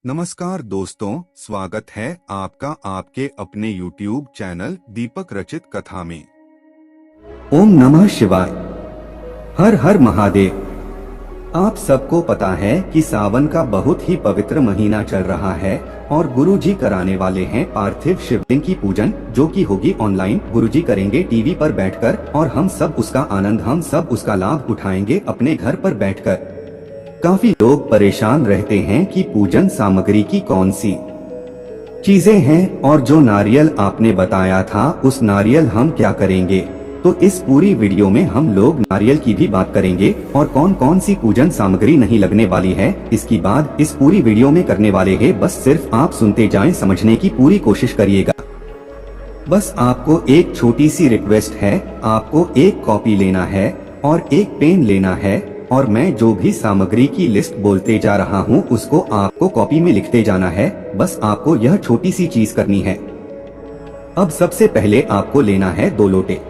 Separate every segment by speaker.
Speaker 1: नमस्कार दोस्तों, स्वागत है आपका आपके अपने YouTube चैनल दीपक रचित कथा में।
Speaker 2: ओम नमः शिवाय। हर हर महादेव। आप सबको पता है कि सावन का बहुत ही पवित्र महीना चल रहा है और गुरुजी कराने वाले हैं पार्थिव शिवलिंग की पूजन, जो कि होगी ऑनलाइन। गुरुजी करेंगे टीवी पर बैठकर और हम सब उसका आनंद, हम सब उसका लाभ उठाएंगे अपने घर पर बैठकर। काफी लोग परेशान रहते हैं कि पूजन सामग्री की कौन सी चीजें हैं और जो नारियल आपने बताया था उस नारियल हम क्या करेंगे। तो इस पूरी वीडियो में हम लोग नारियल की भी बात करेंगे और कौन कौन सी पूजन सामग्री नहीं लगने वाली है, इसकी बात इस पूरी वीडियो में करने वाले हैं। बस सिर्फ आप सुनते जाएं, समझने की पूरी कोशिश करिएगा। बस आपको एक छोटी सी रिक्वेस्ट है, आपको एक कॉपी लेना है और एक पेन लेना है और मैं जो भी सामग्री की लिस्ट बोलते जा रहा हूँ उसको आपको कॉपी में लिखते जाना है। बस आपको यह छोटी सी चीज करनी है। अब सबसे पहले आपको लेना है 2 लोटे।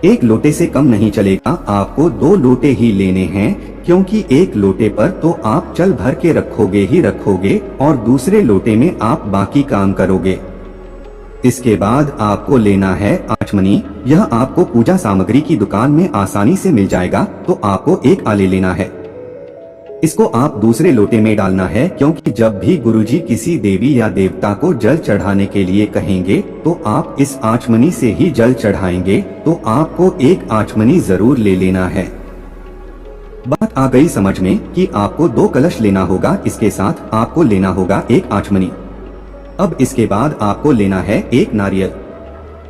Speaker 2: एक लोटे से कम नहीं चलेगा, आपको 2 लोटे ही लेने हैं, क्योंकि एक लोटे पर तो आप चल भर के रखोगे ही रखोगे और दूसरे लोटे में आप बाकी काम करोगे। इसके बाद आपको लेना है आचमनी। यह आपको पूजा सामग्री की दुकान में आसानी से मिल जाएगा, तो आपको एक आले लेना है। इसको आप दूसरे लोटे में डालना है, क्योंकि जब भी गुरुजी किसी देवी या देवता को जल चढ़ाने के लिए कहेंगे तो आप इस आचमनी से ही जल चढ़ाएंगे, तो आपको एक आचमनी जरूर ले लेना है। बात आ गई समझ में कि आपको 2 कलश लेना होगा, इसके साथ आपको लेना होगा एक आचमनी। अब इसके बाद आपको लेना है एक नारियल।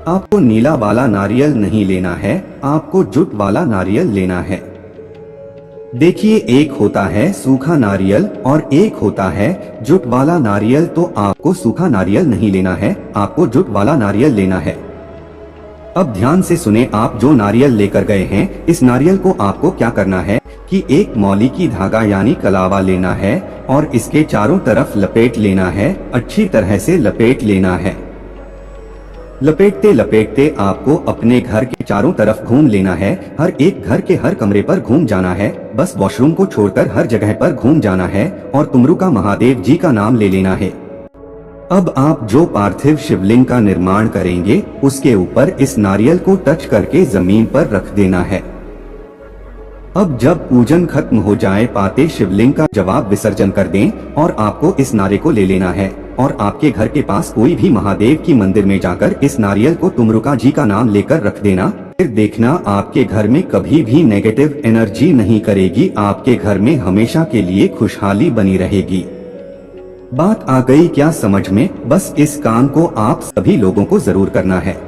Speaker 2: आपको नीला वाला नारियल नहीं लेना है, आपको जुट वाला नारियल लेना है। देखिए, एक होता है सूखा नारियल और एक होता है जुट वाला नारियल। तो आपको सूखा नारियल नहीं लेना है, आपको जुट वाला नारियल लेना है। अब ध्यान से सुने, आप जो नारियल लेकर गए हैं, इस नारियल को आपको क्या करना है कि एक मौली की धागा यानी कलावा लेना है और इसके चारों तरफ लपेट लेना है, अच्छी तरह से लपेट लेना है। लपेटते लपेटते आपको अपने घर के चारों तरफ घूम लेना है, हर एक घर के हर कमरे पर घूम जाना है। बस वॉशरूम को छोड़कर हर जगह पर घूम जाना है और तुमरुका महादेव जी का नाम ले लेना है। अब आप जो पार्थिव शिवलिंग का निर्माण करेंगे उसके ऊपर इस नारियल को टच करके जमीन पर रख देना है। अब जब पूजन खत्म हो जाए, पाते शिवलिंग का जवाब विसर्जन कर दें और आपको इस नारे को ले लेना है और आपके घर के पास कोई भी महादेव की मंदिर में जाकर इस नारियल को तुमरुका जी का नाम लेकर रख देना। फिर देखना, आपके घर में कभी भी नेगेटिव एनर्जी नहीं करेगी, आपके घर में हमेशा के लिए खुशहाली बनी रहेगी। बात आ गई क्या समझ में? बस इस काम को आप सभी लोगों को जरूर करना है।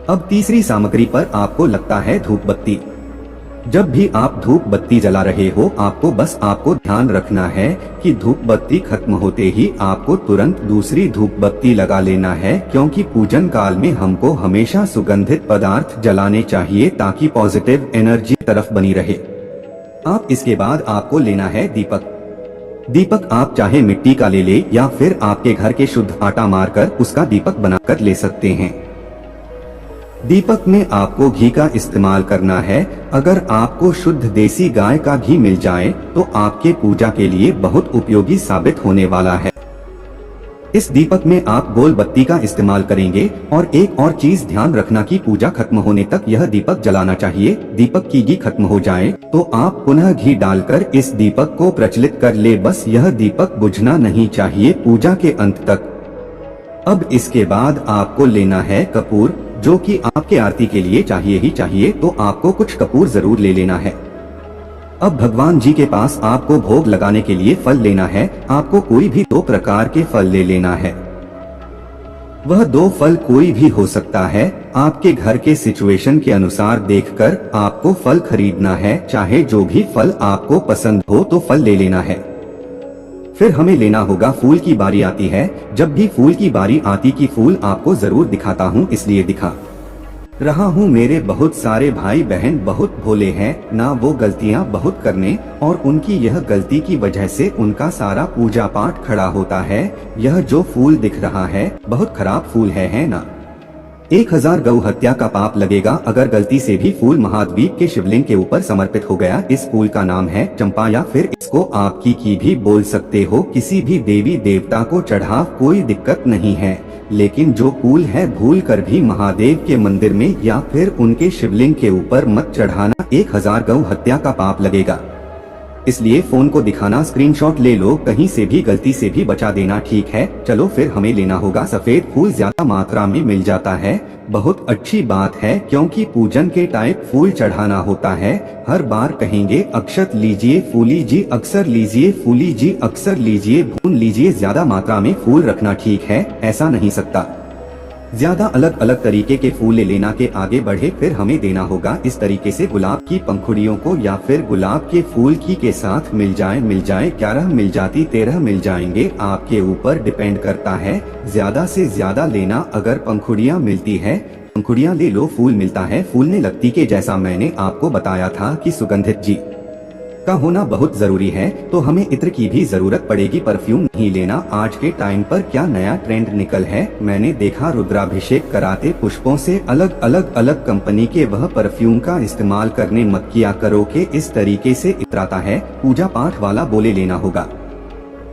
Speaker 2: अब तीसरी सामग्री पर आपको लगता है धूप बत्ती। जब भी आप धूप बत्ती जला रहे हो, आपको ध्यान रखना है कि धूप बत्ती खत्म होते ही आपको तुरंत दूसरी धूप बत्ती लगा लेना है, क्योंकि पूजन काल में हमको हमेशा सुगंधित पदार्थ जलाने चाहिए ताकि पॉजिटिव एनर्जी तरफ बनी रहे। आप इसके बाद आपको लेना है दीपक। दीपक आप चाहे मिट्टी का ले ले या फिर आपके घर के शुद्ध आटा मारकर उसका दीपक बनाकर ले सकते हैं। दीपक में आपको घी का इस्तेमाल करना है। अगर आपको शुद्ध देसी गाय का घी मिल जाए तो आपके पूजा के लिए बहुत उपयोगी साबित होने वाला है। इस दीपक में आप गोल बत्ती का इस्तेमाल करेंगे और एक और चीज ध्यान रखना कि पूजा खत्म होने तक यह दीपक जलाना चाहिए। दीपक की घी खत्म हो जाए तो आप पुनः घी डालकर इस दीपक को प्रज्वलित कर ले, बस यह दीपक बुझना नहीं चाहिए पूजा के अंत तक। अब इसके बाद आपको लेना है कपूर, जो कि आपके आरती के लिए चाहिए ही चाहिए, तो आपको कुछ कपूर जरूर ले लेना है। अब भगवान जी के पास आपको भोग लगाने के लिए फल लेना है। आपको कोई भी 2 प्रकार के फल ले लेना है। वह 2 फल कोई भी हो सकता है, आपके घर के सिचुएशन के अनुसार देखकर आपको फल खरीदना है। चाहे जो भी फल आपको पसंद हो तो फल ले लेना है। फिर हमें लेना होगा फूल की बारी आती है। जब भी फूल की बारी आती कि फूल आपको जरूर दिखाता हूँ, इसलिए दिखा रहा हूँ। मेरे बहुत सारे भाई बहन बहुत भोले हैं ना, वो गलतियाँ बहुत करने और उनकी यह गलती की वजह से उनका सारा पूजा पाठ खड़ा होता है। यह जो फूल दिख रहा है बहुत खराब फूल है ना। 1000 गौ हत्या का पाप लगेगा अगर गलती से भी फूल महाद्वीप के शिवलिंग के ऊपर समर्पित हो गया। इस फूल का नाम है चंपा या फिर इसको आपकी की भी बोल सकते हो। किसी भी देवी देवता को चढ़ा कोई दिक्कत नहीं है, लेकिन जो फूल है भूल कर भी महादेव के मंदिर में या फिर उनके शिवलिंग के ऊपर मत चढ़ाना, 1000 गौ हत्या का पाप लगेगा। इसलिए फोन को दिखाना, स्क्रीनशॉट ले लो, कहीं से भी गलती से भी बचा देना, ठीक है। चलो फिर हमें लेना होगा सफेद फूल, ज्यादा मात्रा में मिल जाता है, बहुत अच्छी बात है क्योंकि पूजन के टाइप फूल चढ़ाना होता है। हर बार कहेंगे अक्षत लीजिए, फूल लीजिए, अक्सर लीजिए, फूल लीजिए, अक्सर लीजिए, भून लीजिए। ज्यादा मात्रा में फूल रखना ठीक है, ऐसा नहीं सकता। ज्यादा अलग अलग तरीके के फूल ले लेना। के आगे बढ़े फिर हमें देना होगा इस तरीके से गुलाब की पंखुड़ियों को या फिर गुलाब के फूल की के साथ मिल जाए 11 मिल जाती 13 मिल जाएंगे, आपके ऊपर डिपेंड करता है। ज्यादा से ज्यादा लेना, अगर पंखुड़ियाँ मिलती है पंखुड़ियाँ ले लो, फूल मिलता है फूलने लगती के जैसा मैंने आपको बताया था कि सुगंधित जी का होना बहुत जरूरी है, तो हमें इत्र की भी जरूरत पड़ेगी। परफ्यूम नहीं लेना। आज के टाइम पर क्या नया ट्रेंड निकल है, मैंने देखा रुद्राभिषेक कराते पुष्पों से अलग कंपनी के वह परफ्यूम का इस्तेमाल करने मत किया करो के इस तरीके से इत्र आता है। पूजा पाठ वाला बोले लेना होगा।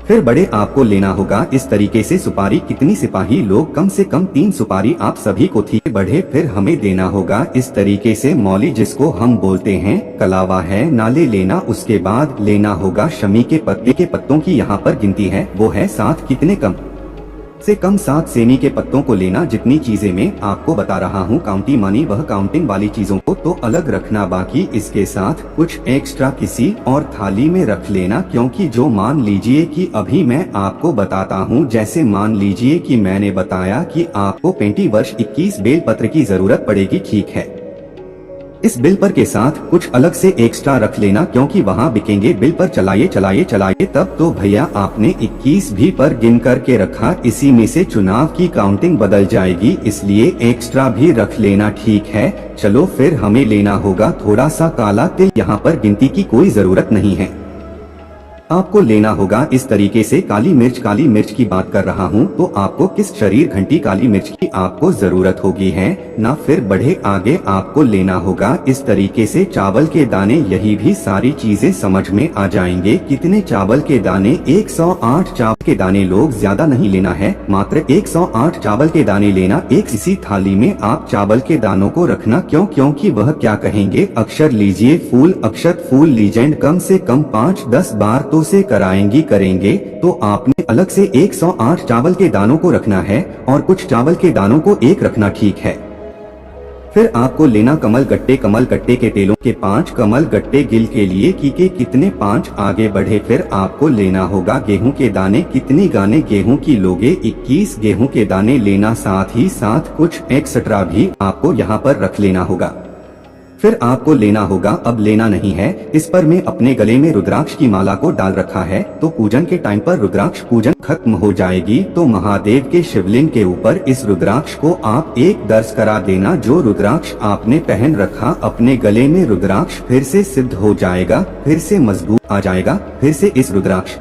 Speaker 2: फिर बड़े आपको लेना होगा इस तरीके से सुपारी। कितनी सिपाही लोग, कम से कम 3 सुपारी आप सभी को थी। बढ़े फिर हमें देना होगा इस तरीके से मौली, जिसको हम बोलते हैं कलावा है, नाले लेना। उसके बाद लेना होगा शमी के पत्ते के पत्तों की यहाँ पर गिनती है वो है 7। कितने कम से कम 7 सेमी के पत्तों को लेना। जितनी चीजें मैं आपको बता रहा हूँ काउंटी मानी वह काउंटिंग वाली चीजों को तो अलग रखना, बाकी इसके साथ कुछ एक्स्ट्रा किसी और थाली में रख लेना। क्योंकि जो मान लीजिए कि अभी मैं आपको बताता हूँ, जैसे मान लीजिए कि मैंने बताया कि आपको 35 वर्ष 21 बेलपत्र की जरूरत पड़ेगी, ठीक है। इस बिल पर के साथ कुछ अलग से एक्स्ट्रा रख लेना क्योंकि वहाँ बिकेंगे। बिल पर चलाइए तब तो भैया आपने 21 भी पर गिन करके रखा, इसी में से चुनाव की काउंटिंग बदल जाएगी, इसलिए एक्स्ट्रा भी रख लेना, ठीक है। चलो फिर हमें लेना होगा थोड़ा सा काला तिल। यहाँ पर गिनती की कोई जरूरत नहीं है, आपको लेना होगा इस तरीके से काली मिर्च की बात कर रहा हूँ तो आपको किस शरीर घंटी काली मिर्च की आपको जरूरत होगी है ना। फिर बढ़े आगे आपको लेना होगा इस तरीके से चावल के दाने। यही भी सारी चीजें समझ में आ जाएंगे। कितने चावल के दाने, 108 चावल के दाने। लोग ज्यादा नहीं लेना है, मात्र 108 चावल के दाने लेना। एक इसी थाली में आप चावल के दानों को रखना, क्योंकि वह क्या कहेंगे, अक्षर लीजिए, फूल अक्षत फूल लीजेंड कम से कम 5-10 बार तो से करेंगे तो आपने अलग से 108 चावल के दानों को रखना है और कुछ चावल के दानों को एक रखना, ठीक है। फिर आपको लेना कमल गट्टे के तेलों के 5 कमल गट्टे गिल के लिए के कितने 5। आगे बढ़े फिर आपको लेना होगा गेहूं के दाने। कितनी गाने गेहूं की लोगे, 21 गेहूं के दाने लेना, साथ ही साथ कुछ एक्स्ट्रा भी आपको यहाँ पर रख लेना होगा। फिर आपको लेना होगा, अब लेना नहीं है, इस पर मैं अपने गले में रुद्राक्ष की माला को डाल रखा है, तो पूजन के टाइम पर रुद्राक्ष पूजन खत्म हो जाएगी तो महादेव के शिवलिंग के ऊपर इस रुद्राक्ष को आप एक दर्श करा देना। जो रुद्राक्ष आपने पहन रखा अपने गले में, रुद्राक्ष फिर से सिद्ध हो जाएगा, फिर से मजबूत आ जाएगा, फिर से इस रुद्राक्ष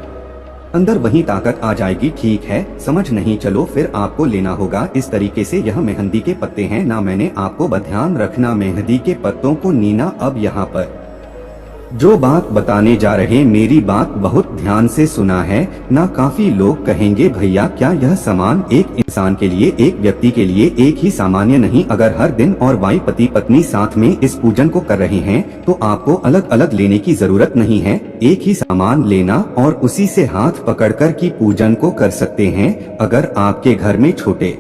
Speaker 2: अंदर वही ताकत आ जाएगी, ठीक है। समझ नहीं, चलो फिर आपको लेना होगा इस तरीके से। यह मेहंदी के पत्ते हैं ना, मैंने आपको ध्यान रखना मेहंदी के पत्तों को नीना। अब यहाँ पर जो बात बताने जा रहे, मेरी बात बहुत ध्यान से सुना है ना। काफी लोग कहेंगे भैया क्या यह सामान एक इंसान के लिए, एक व्यक्ति के लिए एक ही सामान्य नहीं। अगर हर दिन और वाई पति पत्नी साथ में इस पूजन को कर रहे हैं तो आपको अलग अलग लेने की जरूरत नहीं है, एक ही सामान लेना और उसी से हाथ पकड़कर की पूजन को कर सकते हैं। अगर आपके घर में छोटे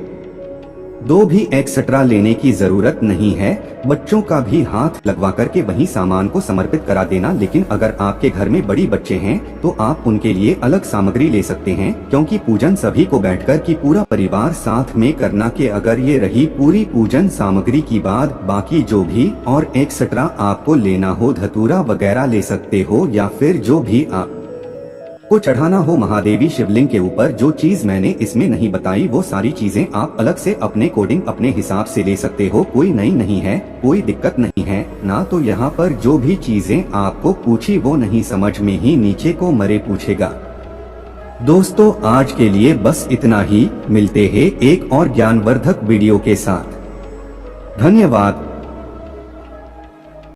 Speaker 2: 2 भी एक्स्ट्रा लेने की जरूरत नहीं है, बच्चों का भी हाथ लगवा करके वही सामान को समर्पित करा देना। लेकिन अगर आपके घर में बड़ी बच्चे हैं तो आप उनके लिए अलग सामग्री ले सकते हैं, क्योंकि पूजन सभी को बैठकर की पूरा परिवार साथ में करना के। अगर ये रही पूरी पूजन सामग्री की बात, बाकी जो भी और एक्स्ट्रा आपको लेना हो, धतूरा वगैरह ले सकते हो या फिर जो भी आप को चढ़ाना हो महादेवी शिवलिंग के ऊपर। जो चीज मैंने इसमें नहीं बताई वो सारी चीजें आप अलग से अपने कोडिंग अपने हिसाब से ले सकते हो, कोई नई नहीं है, कोई दिक्कत नहीं है ना। तो यहाँ पर जो भी चीजें आपको पूछी वो नहीं समझ में ही नीचे को मरे पूछेगा। दोस्तों आज के लिए बस इतना ही, मिलते हैं एक और ज्ञानवर्धक वीडियो के साथ। धन्यवाद।